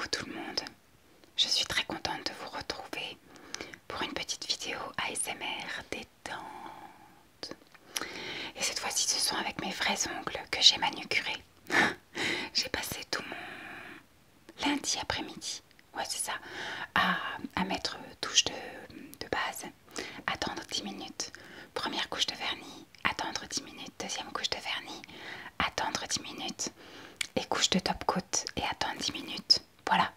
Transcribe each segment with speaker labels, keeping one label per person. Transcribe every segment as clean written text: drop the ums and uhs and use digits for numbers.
Speaker 1: Coucou tout le monde, je suis très contente de vous retrouver pour une petite vidéo ASMR détente. Et cette fois-ci ce sont avec mes vrais ongles que j'ai manucuré. J'ai passé tout mon lundi après-midi, ouais c'est ça, à mettre touche de base, attendre 10 minutes, première couche de vernis, attendre 10 minutes, deuxième couche de vernis, attendre 10 minutes, et couche de top coat et attendre 10 minutes. Voilà.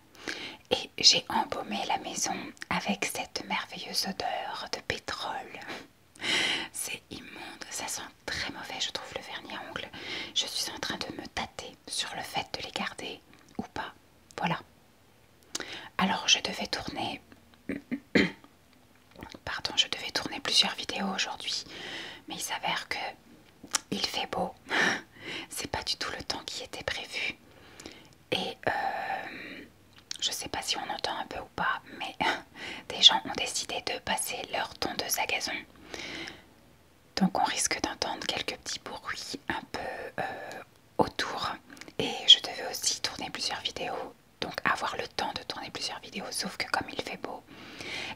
Speaker 1: Et j'ai embaumé la maison avec cette merveilleuse odeur de pétrole. C'est immonde, ça sent très mauvais je trouve le vernis à ongles. Je suis en train de me tâter sur le fait de les garder ou pas. Voilà. Alors je devais tourner... Pardon, je devais tourner plusieurs vidéos aujourd'hui. Mais il s'avère que il fait beau. C'est pas du tout le temps qui était prévu. Et je sais pas si on entend un peu ou pas, mais des gens ont décidé de passer leur tondeuse à gazon. Donc on risque d'entendre quelques petits bruits un peu autour. Et je devais aussi tourner plusieurs vidéos. Donc avoir le temps de tourner plusieurs vidéos. Sauf que comme il fait beau,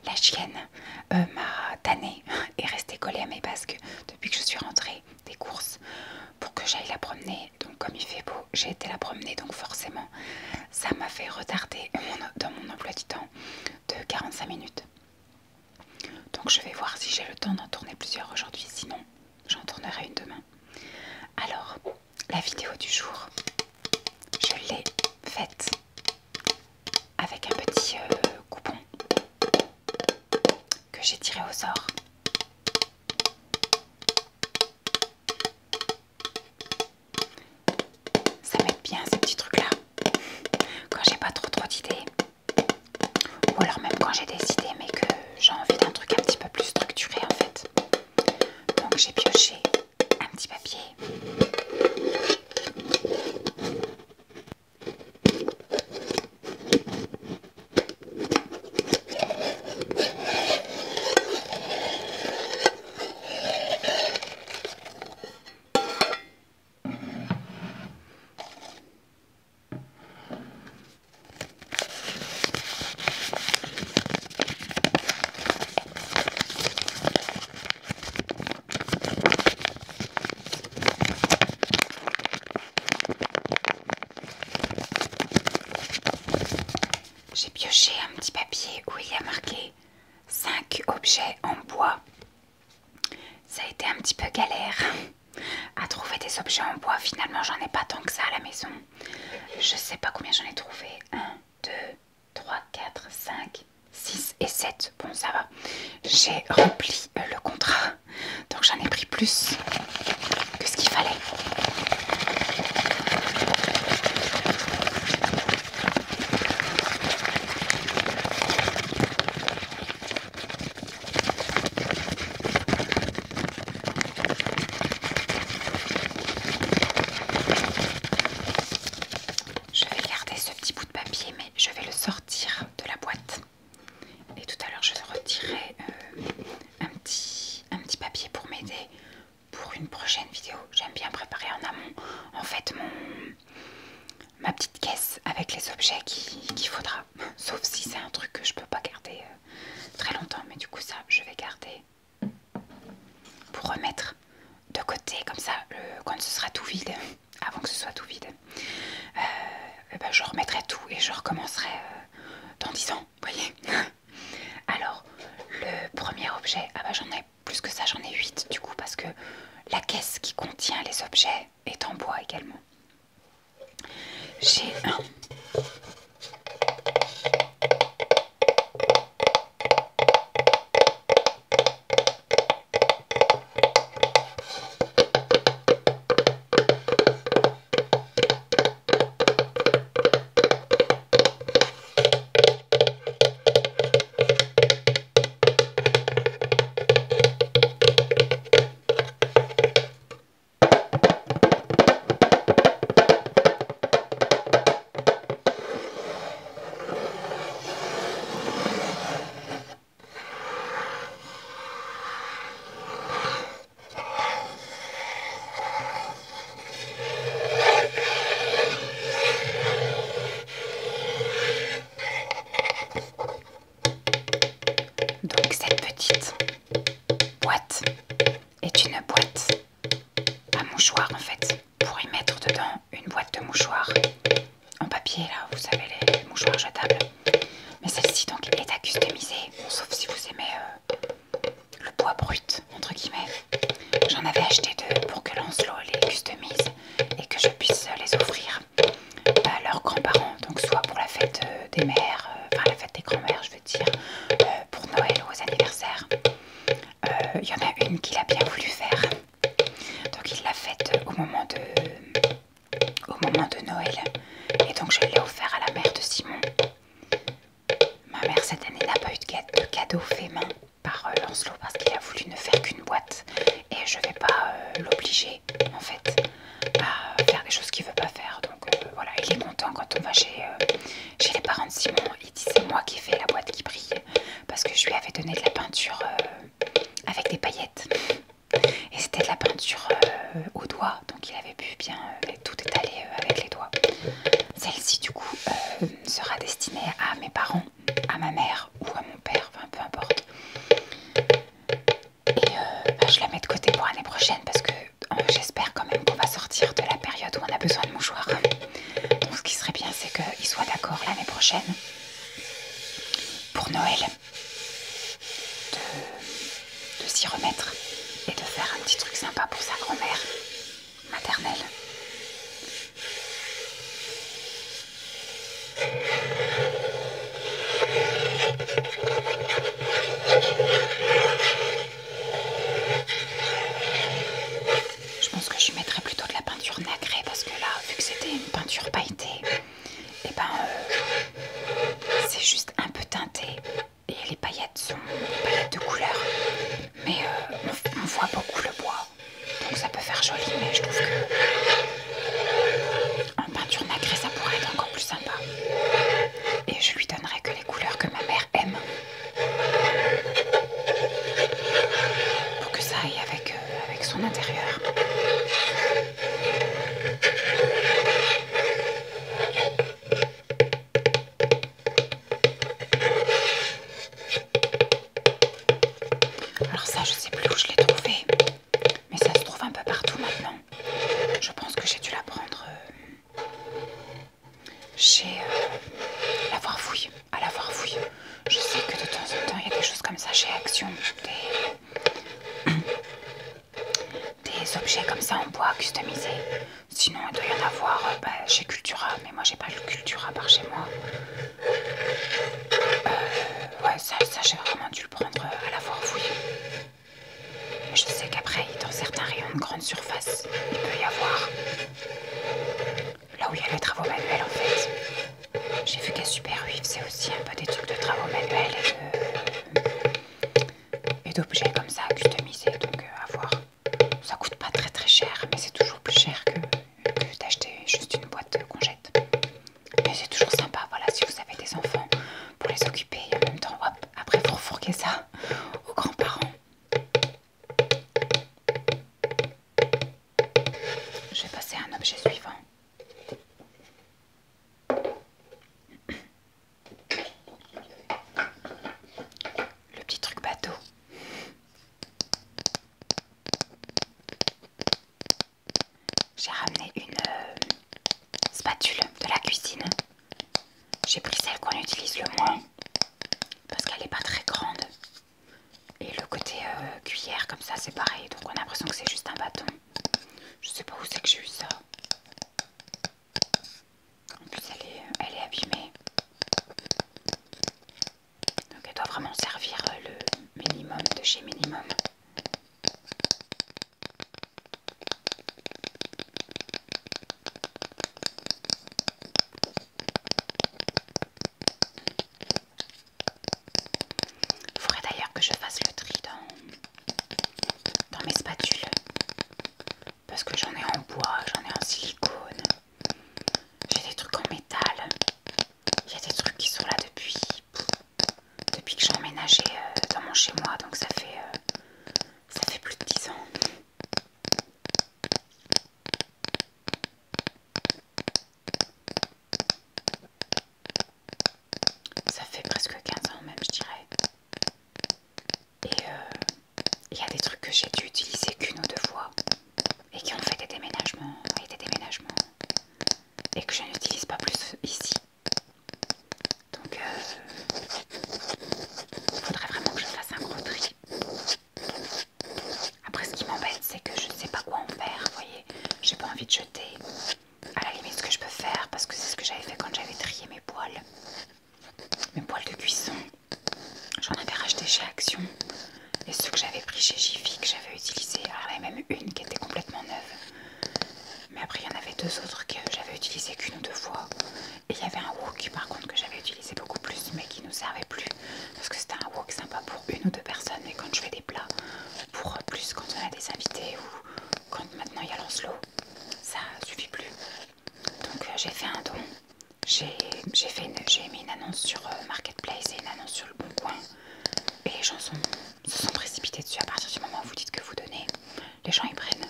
Speaker 1: la chienne m'a tannée et restée collée à mes basques depuis que je suis rentrée des courses pour que j'aille la promener. Donc comme il fait beau, j'ai été la promener, donc forcément ça m'a fait retarder dans mon emploi du temps de 45 minutes. Donc je vais voir si j'ai le temps d'en tourner plusieurs aujourd'hui, sinon j'en tournerai une demain. Alors la vidéo du jour, je l'ai faite avec un petit coupon que j'ai tiré au sort. Ça m'aide bien ces petits trucs là quand j'ai pas trop d'idées, ou alors même quand j'ai des idées mais que j'ai envie d'un truc un petit peu plus structuré en fait. Donc j'ai pioché un petit papier. J'ai pioché un petit papier où il y a marqué 5 objets en bois. Ça a été un petit peu galère à trouver des objets en bois. Finalement, j'en ai pas tant que ça à la maison. Je sais pas combien j'en ai trouvé. 1, 2, 3, 4, 5, 6 et 7. Bon, ça va. J'ai rempli le contrat. Donc j'en ai pris plus que ce qu'il fallait. Je vais garder ce petit bout de papier, mais je vais le sortir de la boîte. Et tout à l'heure, je retirerai un petit papier pour m'aider pour une prochaine vidéo. J'aime bien préparer en amont, en fait, ma petite caisse avec les objets qu'il faudra. Sauf si c'est un truc que je peux pas garder très longtemps, mais du coup ça, je vais garder pour remettre de côté, comme ça, quand ce sera tout vide, avant que ce soit tout vide, ben, je remettrai tout et je recommencerai dans 10 ans, vous voyez. Alors, le premier objet, ah bah j'en ai plus que ça, j'en ai 8 du coup, parce que la caisse qui contient les objets est en bois également. J'ai un... mouchoirs en papier là, vous savez les mouchoirs jetables. Mais celle-ci donc est à customiser, bon, sauf si vous aimez le bois brut entre guillemets. J'en avais acheté deux pour que Lancelot les customise et que je puisse les offrir à leurs grands-parents, donc soit pour la fête des mères, enfin la fête des grands-mères je veux dire, pour Noël ou aux anniversaires. Il y en a une qu'il a bien voulu faire, donc il l'a faite au moment de Noël, et donc je l'ai offert à la mère de Simon. Ma mère cette année n'a pas eu de cadeau fait main par Lancelot parce qu'il a voulu ne faire qu'une boîte, et je vais pas l'obliger en fait à faire des choses qu'il veut pas faire. Donc voilà, il est content quand on va chez les parents de Simon. Il dit c'est moi qui ai fait la boîte qui brille parce que je lui avais donné de la peinture avec des paillettes, et c'était de la peinture au doigt, donc il avait pu bien tout étaler avec les doigts. Celle-ci du coup sera destinée à mes parents, à ma mère ou à mon père, enfin peu importe. Et je la mets de côté pour l'année prochaine parce que j'espère quand même qu'on va sortir de la période où on a besoin de mouchoirs. Donc ce qui serait bien c'est qu'il soit d'accord l'année prochaine pour Noël de s'y remettre et de faire un petit truc sympa pour sa grand-mère maternelle. Je pense que je mettrais plutôt de la peinture nacrée parce que là, vu que c'était une peinture pailletée, et ben c'est juste un peu teinté et les paillettes sont des paillettes de couleur, mais on voit beaucoup le bois, donc ça peut faire joli, mais je trouve que en peinture nacrée ça pourrait être encore plus sympa, et je lui donnerai que les couleurs que ma mère aime pour que ça aille avec son intérieur. Alors ça je sais plus où je l'ai trouvé, mais ça se trouve un peu partout maintenant. Je pense que j'ai dû la prendre chez La Foire-Fouille, à La Foire-Fouille. Je sais que de temps en temps il y a des choses comme ça chez Action, des objets comme ça en bois customisés. Sinon il doit y en avoir chez Cultura, mais moi j'ai pas le Cultura par chez moi. Ouais, ça j'ai vraiment dû le prendre à La Foire-Fouille. Mais je sais qu'après, dans certains rayons de grande surface, il peut y avoir, là où il y a les travaux manuels en fait. J'ai vu qu'à Super U, il faisait aussi un peu des trucs de travaux manuels et d'objets comme ça customisés, donc à voir. Ça coûte pas très très cher, mais c'est toujours plus cher que d'acheter juste une boîte qu'on jette. Mais c'est toujours sympa, voilà, si vous avez des enfants, pour les occuper et en même temps, hop, après vous refourguez ça aux grands-parents. Je vais passer à un objet suivant. Le petit truc bateau. J'ai ramené une spatule de la cuisine. J'ai pris celle qu'on utilise le moins parce qu'elle n'est pas très grande. Et le côté cuillère comme ça c'est pareil, donc on a l'impression que c'est juste un bâton. Je sais pas où c'est que j'ai eu ça. En plus elle est abîmée. Donc elle doit vraiment servir le minimum de chez minimum. et que je n'utilise pas plus ici. Donc il faudrait vraiment que je fasse un gros tri. Après ce qui m'embête c'est que je ne sais pas quoi en faire, vous voyez, j'ai pas envie de jeter. À la limite ce que je peux faire, parce que c'est ce que j'avais fait quand j'avais trié mes poêles de cuisson, j'en avais racheté chez Action, et ceux que j'avais pris chez Jiffy que j'avais utilisé, alors il y en avait même une qui était complètement neuve, mais après il y en avait deux autres que j'avais utilisé qu'une ou deux fois, et il y avait un wok par contre que j'avais utilisé beaucoup plus mais qui nous servait plus, parce que c'était un wok sympa pour une ou deux personnes, et quand je fais des plats pour plus quand on a des invités ou quand maintenant il y a Lancelot, ça suffit plus. Donc j'ai fait un don, j'ai mis une annonce sur Marketplace et une annonce sur le Bon Coin, et les gens se sont précipités dessus. À partir du moment où vous dites que vous donnez, les gens ils prennent.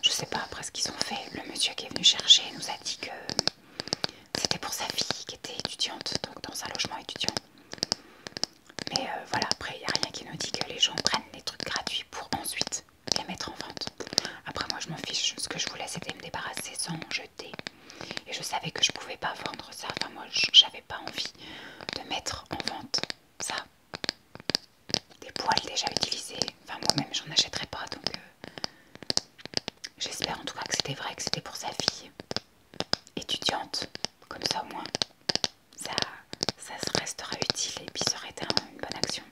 Speaker 1: Je sais pas après ce qu'ils ont fait. Le monsieur qui est venu chercher nous a dit que c'était pour sa fille qui était étudiante, donc dans un logement étudiant. Mais voilà, après il n'y a rien qui nous dit que les gens prennent les trucs gratuits pour ensuite les mettre en vente. Après moi je m'en fiche, ce que je voulais c'était me débarrasser sans jeter. Et je savais que je pouvais pas vendre ça, enfin moi j'avais pas envie de mettre en vente ça. Des poêles déjà utilisés, enfin moi-même j'en achèterais pas, donc j'espère en tout cas que c'était vrai, que c'était pour sa fille étudiante, comme ça au moins ça se restera utile et puis ça aurait été une bonne action.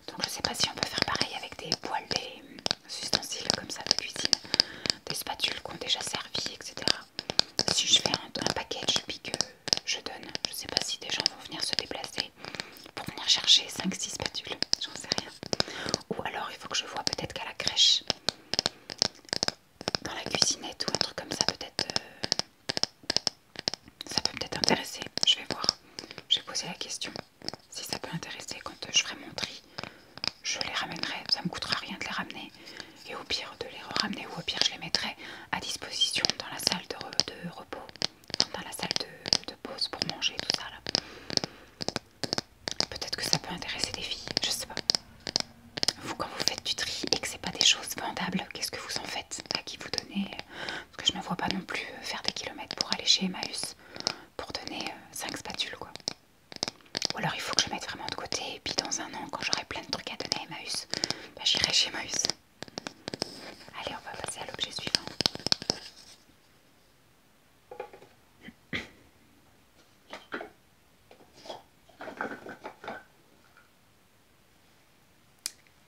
Speaker 1: Donc je sais pas si on peut faire pareil avec des poêles, des ustensiles comme ça de cuisine, des spatules qui ont déjà servi, etc. Si je fais un package puis que je donne, je sais pas si des gens vont venir se déplacer pour venir chercher 5-6 spatules, j'en sais rien. Ou alors il faut que je vois peut-être qu'à la crèche, dans la cuisinette ou un truc comme ça, peut-être ça peut peut-être intéresser. Je vais voir, je vais poser la question si ça peut intéresser. Quand je ferai mon tri, je les ramènerai, ça me coûtera rien de les ramener, et au pire de les ramener, ou au pire je les mettrai à disposition dans la salle de repos, dans la salle de pause pour manger, tout ça là. Peut-être que ça peut intéresser des filles, je sais pas. Vous, quand vous faites du tri et que c'est pas des choses vendables, qu'est-ce que vous en faites? À qui vous donnez? Parce que je me vois pas non plus faire des kilomètres pour aller chez Emmaüs pour donner 5 spatules quoi. Ou alors il faut que je mette vraiment de côté, et puis dans un an quand j'aurai plein de trucs à donner à Emmaüs, bah, j'irai chez Emmaüs. Allez, on va passer à l'objet suivant.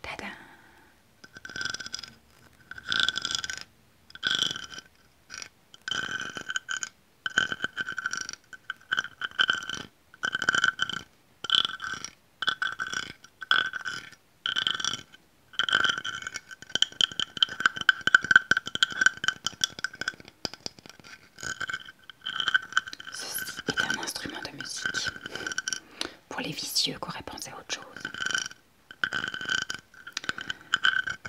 Speaker 1: Tada! Ceci est un instrument de musique. Pour les vicieux qui auraient pensé à autre chose.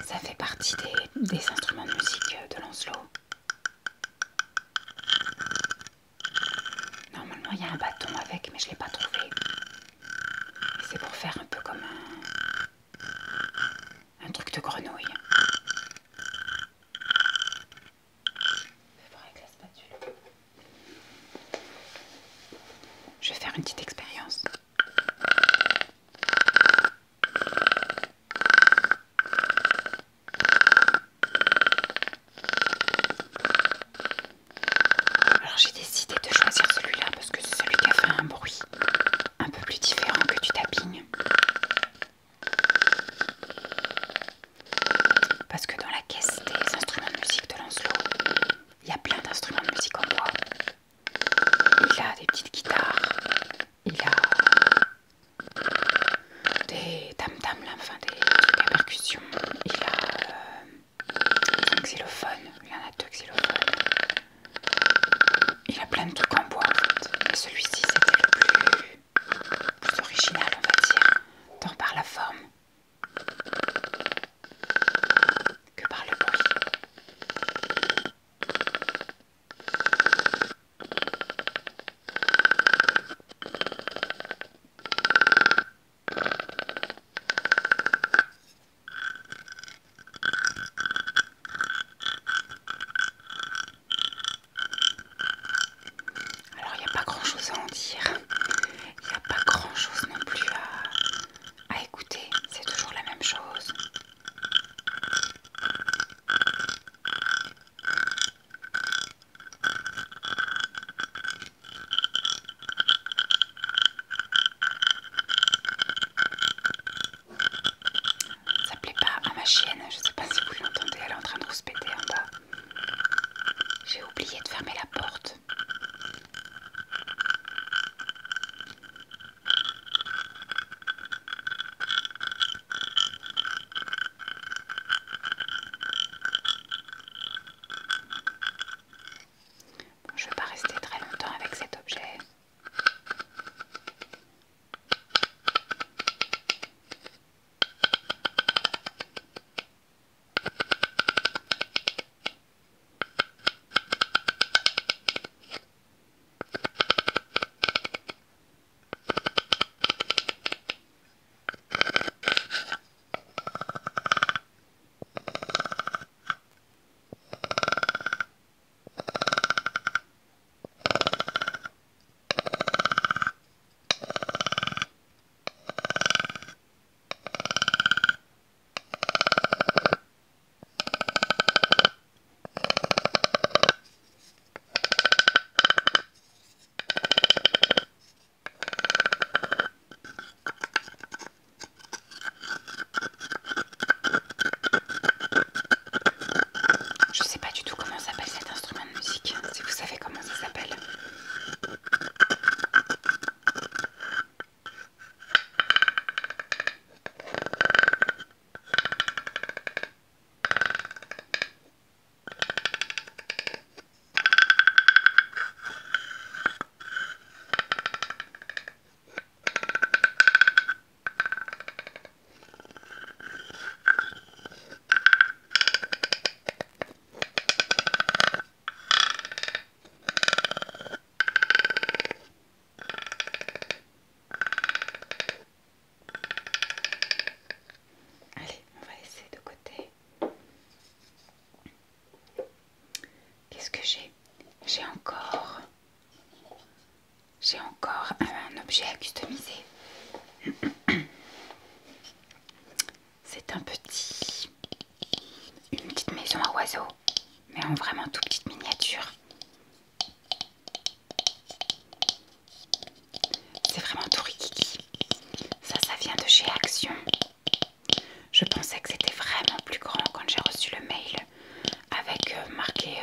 Speaker 1: Ça fait partie des instruments de musique de Lancelot. Normalement il y a un bâton avec, mais je ne l'ai pas trouvé. Et c'est pour faire un peu comme un truc de grenouille. Avec la spatule. Je vais faire une petite expérience. Alors j'ai décidé de choisir celui-là parce que c'est celui qui a fait un bruit un peu plus différent que du tapping. Parce que dans la caisse des instruments de musique de Lancelot, il y a plein d'instruments de musique en bois. Il a des petites guitares, il a des tam-tams, enfin des trucs à percussion, il a un xylophone, il y en a 2 xylophones. Il a plein de trucs en bois en fait, mais celui-ci c'était le plus original on va dire, tant par la forme que par le bruit. je sais pas si vous l'entendez, elle est en train de rouspéter en bas. J'ai oublié de fermer la porte. Bon, je ne vais pas rester très longtemps avec cet objet. Je sais pas du tout comment s'appelle cet instrument de musique, si vous savez comment ça s'appelle. Allez, on va laisser de côté. Qu'est-ce que j'ai? J'ai encore un objet à customiser. C'est une petite maison à oiseaux, mais en vraiment toute petite miniature. C'est vraiment tout rikiki. Ça vient de chez Action. Je pensais que c'était vraiment plus grand quand j'ai reçu le mail avec marqué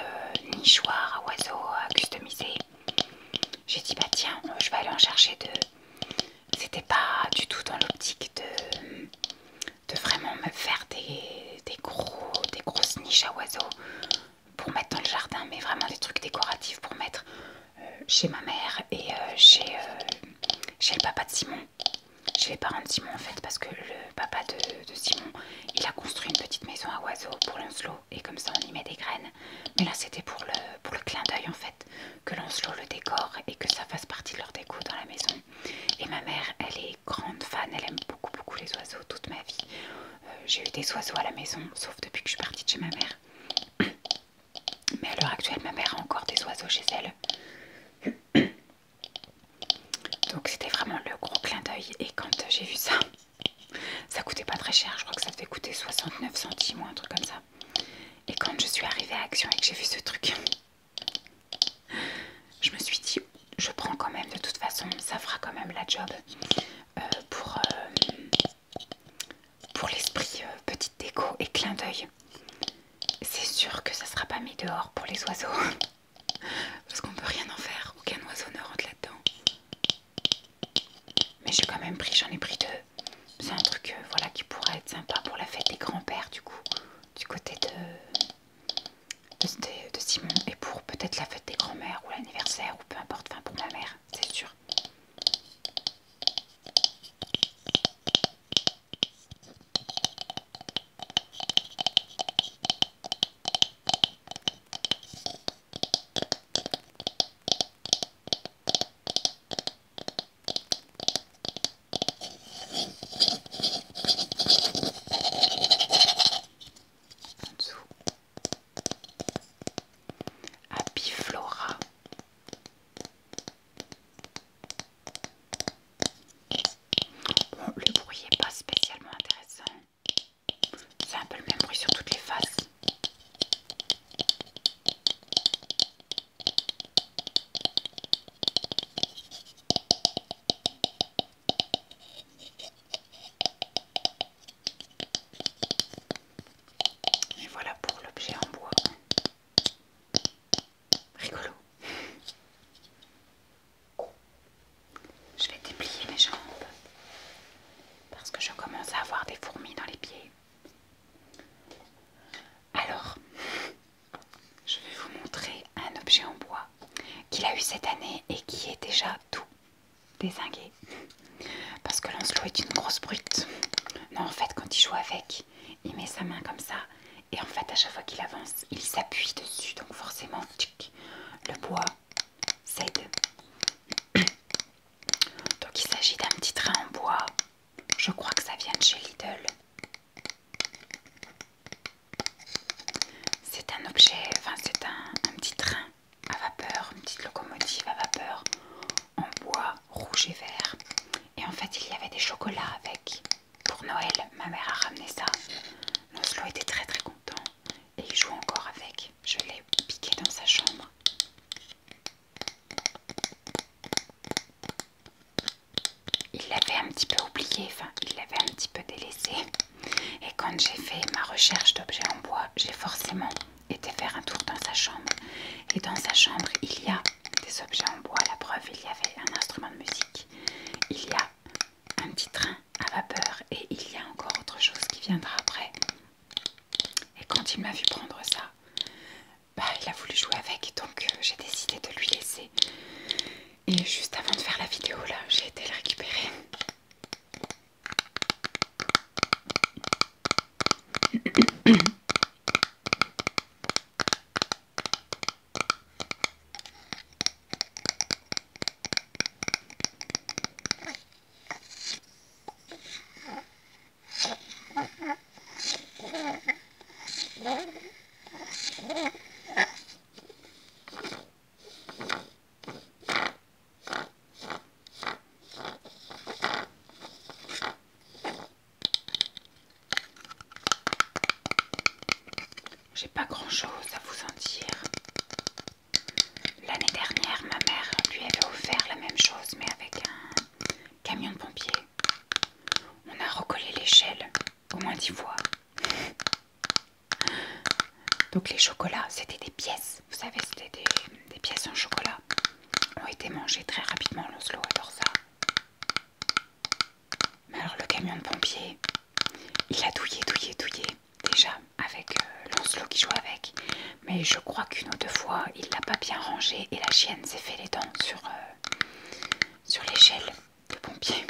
Speaker 1: nichoir à oiseaux à customiser. J'ai dit bah tiens, je vais aller en chercher deux. C'était pas du tout dans l'optique de vraiment me faire des grosses niches à oiseaux pour mettre dans le jardin, mais vraiment des trucs décoratifs pour mettre chez ma mère et chez le papa de Simon. Chez les parents de Simon en fait, parce que le papa de Simon, il a construit une petite maison à oiseaux pour Lancelot et comme ça on y met des graines. Mais là c'était pour le clin d'œil en fait, que Lancelot le décore et que ça fasse partie de leur déco dans la maison. Et ma mère, elle est grande fan, elle aime beaucoup les oiseaux toute ma vie. J'ai eu des oiseaux à la maison, sauf depuis que je suis partie de chez ma mère. Mais à l'heure actuelle, ma mère a encore des oiseaux chez elle. Donc c'était vraiment le gros clin d'œil. Et quand j'ai vu ça, ça coûtait pas très cher. Je crois que ça devait coûter 69 centimes ou un truc comme ça. Et quand je suis arrivée à Action et que j'ai vu ce truc, je me suis dit, je prends quand même de toute façon, ça fera quand même la job pour l'esprit petite déco et clin d'œil. C'est sûr que ça sera pas mis dehors pour les oiseaux. Parce qu'on peut rien en faire, aucun oiseau ne rentre là-dedans. Mais j'ai quand même pris, j'en ai pris deux. C'est un truc voilà, qui pourrait être sympa pour la fête des grands-pères du coup, du côté de Simon, et pour peut-être la fête des grands-mères ou l'anniversaire ou peu importe, enfin pour ma mère, c'est sûr. En dessous, Apiflora. dézingué. Parce que Lancelot est une grosse brute. Non, en fait, quand il joue avec, il met sa main comme ça. Et en fait, à chaque fois qu'il avance, il s'appuie dessus. Donc forcément, tchic, le bois cède. Donc il s'agit d'un petit train en bois. Je crois que ça vient de chez Lidl. C'est un objet, enfin c'est un petit train à vapeur, une petite locomotive à vapeur en bois rouge et vert. Et en fait, il y avait des chocolats avec. Pour Noël, ma mère a ramené ça. Lancelot était très très content et il joue encore avec. Je l'ai piqué dans sa chambre. Il l'avait un petit peu oublié, enfin il l'avait un petit peu délaissé. Et quand j'ai fait ma recherche d'objets en bois, j'ai forcément été faire un tour dans sa chambre. Et dans sa chambre, il y a des objets en bois. La preuve, il y avait un instrument de musique. Il y a un petit train à vapeur et il y a encore autre chose qui viendra après. Et quand il m'a vu prendre ça, bah, il a voulu jouer avec, donc j'ai décidé de lui laisser. Et juste avant de faire la vidéo là, j'ai été le récupérer. J'ai pas grand chose à vous en dire. L'année dernière, ma mère lui avait offert la même chose, mais avec un camion de pompiers. On a recollé l'échelle au moins 10 fois. Donc les chocolats, c'était des pièces. Vous savez, c'était des pièces en chocolat. Ont été mangées très rapidement. Lancelot adore ça. Mais alors le camion de pompiers, il a douillé déjà avec Lancelot qui joue avec. Mais je crois qu'une ou deux fois, il l'a pas bien rangé et la chienne s'est fait les dents sur l'échelle de pompier.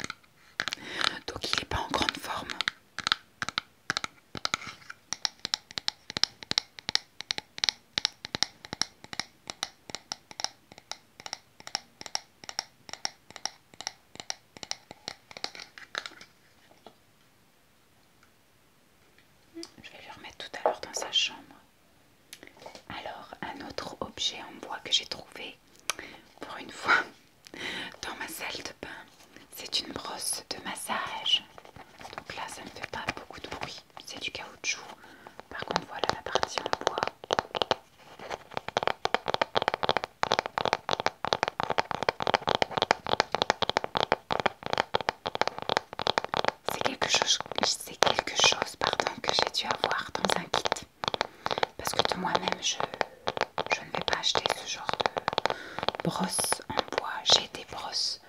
Speaker 1: Donc il n'est pas en grande forme. Je vais le remettre tout à l'heure dans sa chambre. Alors, un autre objet en bois que j'ai trouvé pour une fois dans ma salle de bain, c'est une brosse de massage. Donc là, ça ne fait pas beaucoup de bruit, c'est du caoutchouc. Par contre, voilà la partie en bois. C'est quelque chose pardon, que j'ai dû avoir dans un kit. Parce que de moi-même, je ne vais pas acheter ce genre de brosse en bois. J'ai des brosses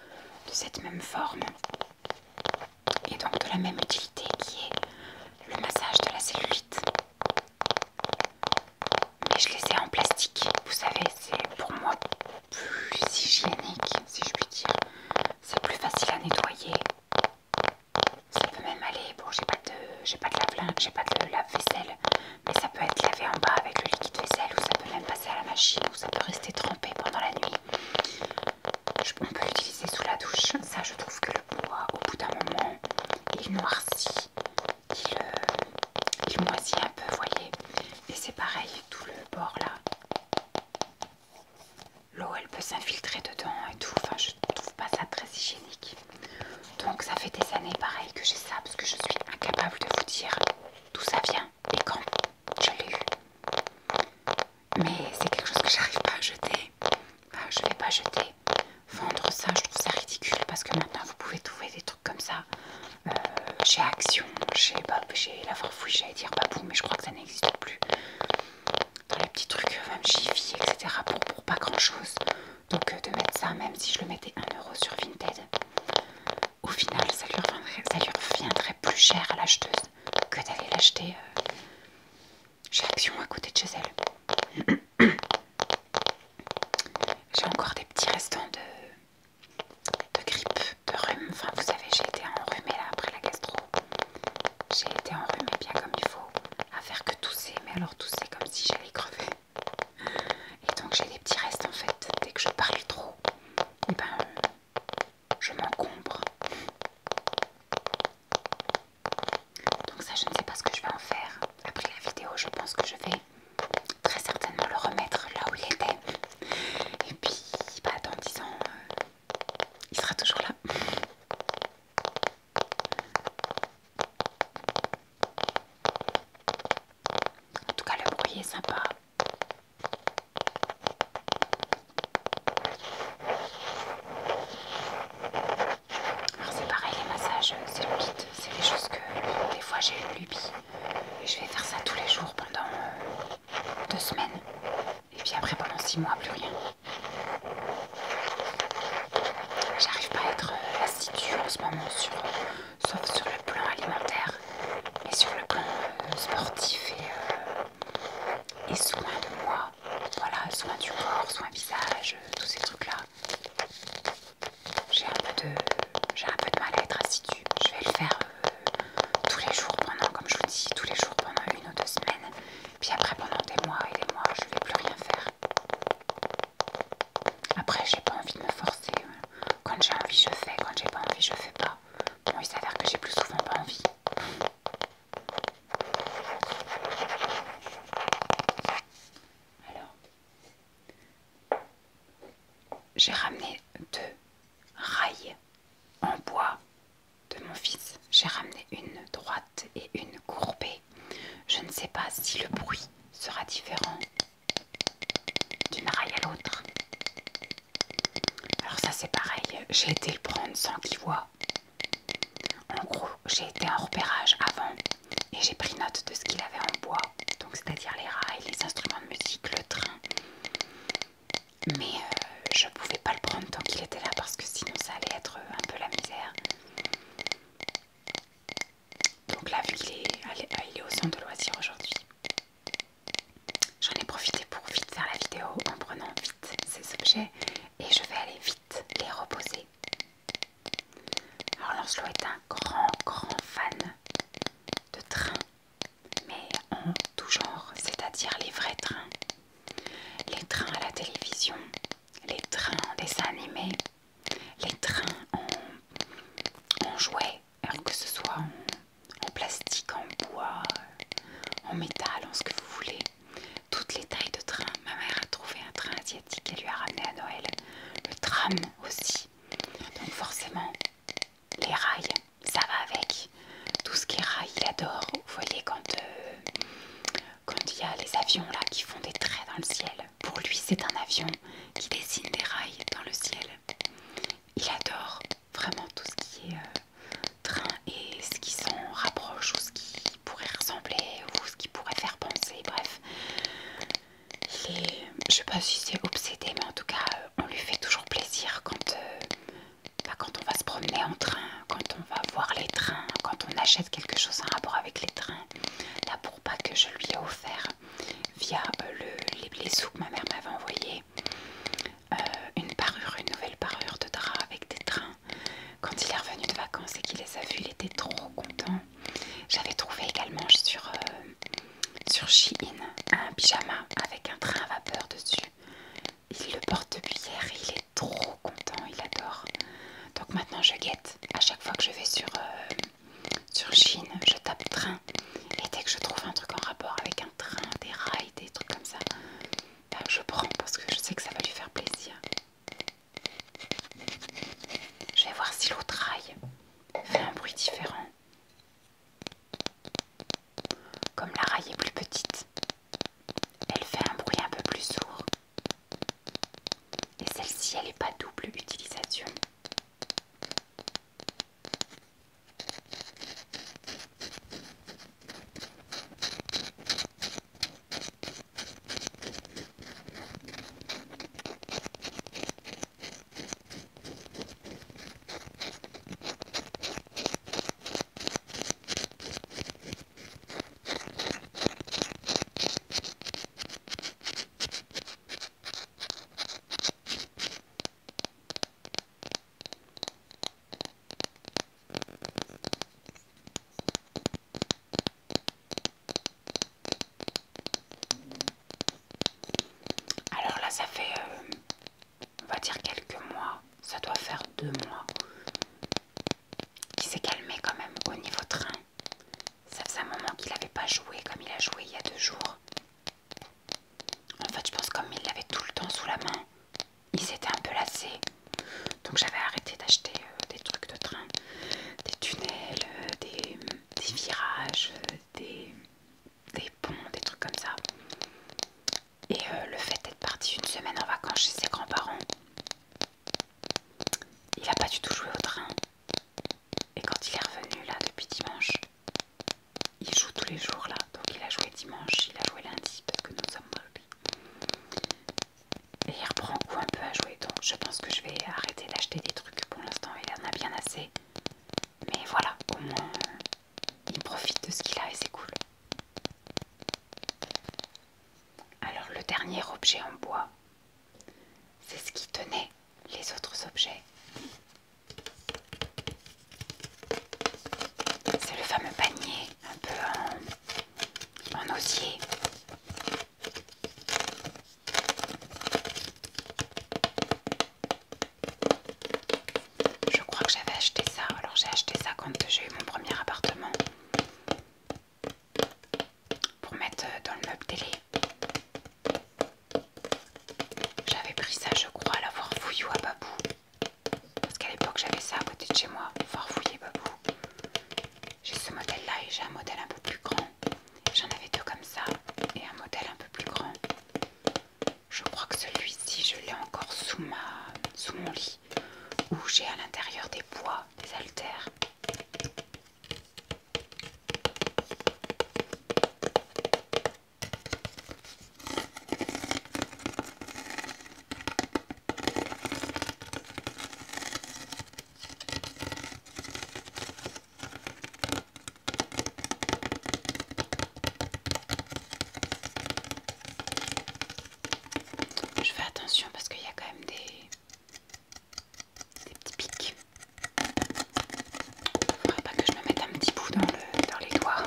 Speaker 1: de cette même forme et donc de la même utilité qui est le massage de la cellulite. Mais je les ai en plastique. Vous savez, c'est pour moi plus hygiénique, si je puis dire. C'est plus facile à nettoyer. Ça peut même aller, bon j'ai pas de lave-linge, j'ai pas de lave-vaisselle, mais ça peut être lavé en bas avec le liquide vaisselle ou ça peut même passer à la machine ou ça peut rester trempé pendant la nuit. On peut l'utiliser sous la douche. Ça, je trouve que le bois, au bout d'un moment, il noircit, il moisit un peu, voyez. Et c'est pareil, tout le bord là. L'eau, elle peut s'infiltrer dedans et tout. Enfin, je trouve pas ça très hygiénique. Donc ça fait des années pareil que j'ai ça parce que je suis incapable de vous dire d'où ça vient et quand je l'ai eu. Mais c'est quelque chose que j'arrive pas à jeter. Enfin, je vais pas jeter. Vendre ça, je trouve ça ridicule parce que maintenant vous pouvez trouver des trucs comme ça chez Action, chez La Farfouille, j'allais dire Babou, mais je crois que ça n'existe plus. Dans les petits trucs, même Jiffy, etc. pour pas grand chose. Donc de mettre ça, même si je le mettais 1 euro sur Vinted, au final ça lui reviendrait plus cher à l'acheteuse que d'aller l'acheter chez Action à côté de chez elle. J'ai encore des petits restants de grippe alors tousser comme si j'allais crever. Et donc j'ai des petits restes en fait. Dès que je parle trop, et ben je m'encombre. Donc ça, je ne sais pas ce que je vais en faire. Après la vidéo, je pense que je vais très certainement le remettre là où il était. Et puis, bah, dans 10 ans, il sera toujours là. En tout cas, le bruit est sympa. Alors c'est pareil, les massages cellulites, c'est des choses que des fois j'ai une lubie. Et je vais faire ça tous les jours pendant 2 semaines. Et puis après pendant 6 mois, plus rien. J'arrive pas à être assidue en ce moment, sauf sur le plan alimentaire. Mais sur le plan sportif et soin de moi. Voilà, soin du corps, soin visage, tous ces trucs-là. J'ai un peu de mal à être assidue. Je vais le faire tous les jours pendant, comme je vous dis, tous les jours pendant 1 ou 2 semaines. Puis après pendant des mois et des mois, je vais plus rien faire. Après, j'ai pas envie de me forcer. Quand j'ai envie, je fais. Quand j'ai pas envie, je fais pas. Bon, il s'avère que j'ai plus souvent pas envie. Alors, j'ai ramené 2 rails en bois de mon fils. J'ai ramené une droite et une courbée. Je ne sais pas si le bruit sera différent d'une raille à l'autre. Alors ça c'est pareil, j'ai été le prendre sans qu'il voie. En gros, j'ai été en repérage avant et j'ai pris note de ce qu'il avait en bois. Donc c'est-à-dire les rails, les instruments de musique, le train. Mais je pouvais pas le prendre tant qu'il était là parce que sinon ça allait être un peu la misère. Donc là, vu qu'il est au centre de loisirs aujourd'hui, j'en ai profité pour vite faire la vidéo en prenant vite ces objets et je vais aller vite les reposer. Alors Lancelot est un grand fan de trains, mais en tout genre, c'est-à-dire les vrais trains, les trains à la télévision, les trains en dessin animé, les trains en jouets, alors que ce soit en plastique, en bois, en métal, en ce que vous voulez. Toutes les tailles de train. Ma mère a trouvé un train asiatique qu'elle lui a ramené à Noël. Le tram aussi. Donc forcément, les rails, ça va avec. Tout ce qui est rail, il adore. Vous voyez quand il y a les avions là qui font des traits dans le ciel. Pour lui, c'est un avion qui dessine des rails dans le ciel. Il adore vraiment tout ce qui est train et ce qui s'en rapproche ou ce qui pourrait ressembler ou ce qui pourrait faire penser. Bref, je sais pas si c'est obsédé, mais en tout cas, on lui fait toujours plaisir quand on va se promener en train, quand on va voir les trains, quand on achète quelque chose en rapport avec les trains. Là, pour pas que je lui ai offert via les sous que ma mère m'avait envoyé une nouvelle parure de drap avec des trains. Quand il est revenu de vacances et qu'il les a vus, il était trop content. J'avais trouvé également sur Shein un pyjama avec un train à vapeur dessus. Il le porte depuis hier et il est trop content, il adore. Donc maintenant je guette. À chaque fois que je vais sur Shein, je tape train. Et dès que je trouve un truc en rapport avec un train, des rails, des trucs comme ça, bah, je prends parce que je sais que ça va lui faire plaisir. Je vais voir si l'autre rail fait un bruit différent. Comme la raille est plus petite, elle fait un bruit un peu plus sourd. Et celle-ci, elle n'est pas double utilisation. dernier objet en bois. C'est ce qui tenait les autres objets. C'est le fameux panier un peu en osier. Je crois que j'avais acheté ça. Alors j'ai acheté ça quand j'ai eu mon premier appartement pour mettre dans le meuble télé. J'avais pris ça, je crois, à la foire Fouillou à Babou. Parce qu'à l'époque j'avais ça à côté de chez moi, foire Fouillé Babou. J'ai ce modèle là et j'ai un modèle un peu plus grand. J'en avais deux comme ça et un modèle un peu plus grand. Je crois que celui-ci je l'ai encore sous mon lit, où j'ai à l'intérieur des poids, des haltères. Je fais attention parce qu'il y a quand même des petits pics. Faudrait pas que je me mette un petit bout dans les doigts.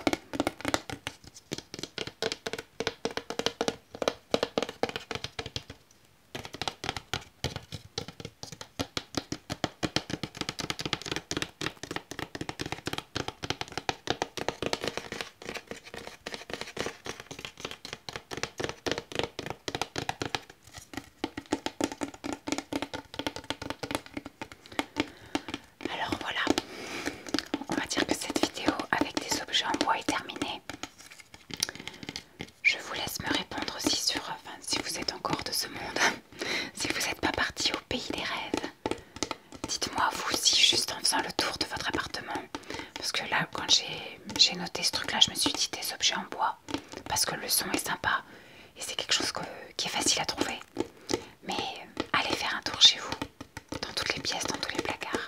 Speaker 1: Alors voilà, on va dire que cette vidéo avec des objets en bois est terminée. Je vous laisse me répondre aussi sur, si vous êtes encore de ce monde, si vous n'êtes pas parti au pays des rêves. Dites-moi vous aussi, juste en faisant le tour de votre appartement. Parce que là, quand j'ai noté ce truc là, je me suis dit des objets en bois. Parce que le son est sympa et c'est quelque chose qui est facile à trouver. Mais allez faire un tour chez vous, dans toutes les pièces, dans tous les placards.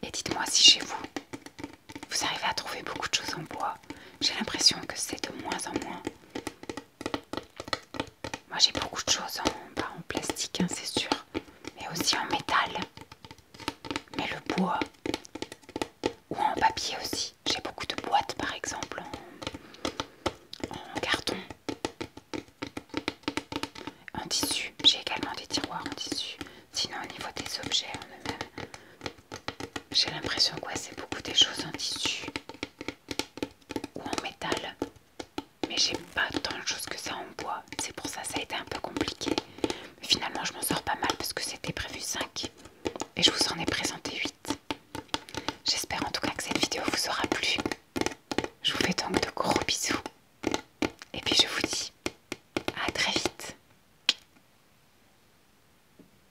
Speaker 1: Et dites-moi si chez vous, vous arrivez à trouver beaucoup de choses en bois. J'ai l'impression que c'est de moins en moins. Moi j'ai beaucoup de choses en plastique, hein, c'est sûr. Mais aussi en métal. Mais le bois, ou en papier aussi. J'ai beaucoup de boîtes par exemple en carton, en tissu. J'ai également des tiroirs en tissu. Sinon au niveau des objets en eux-mêmes, j'ai l'impression que ouais, c'est beaucoup des choses en tissu ou en métal. Mais j'ai pas tant de choses que ça en bois. C'est pour ça que ça a été un peu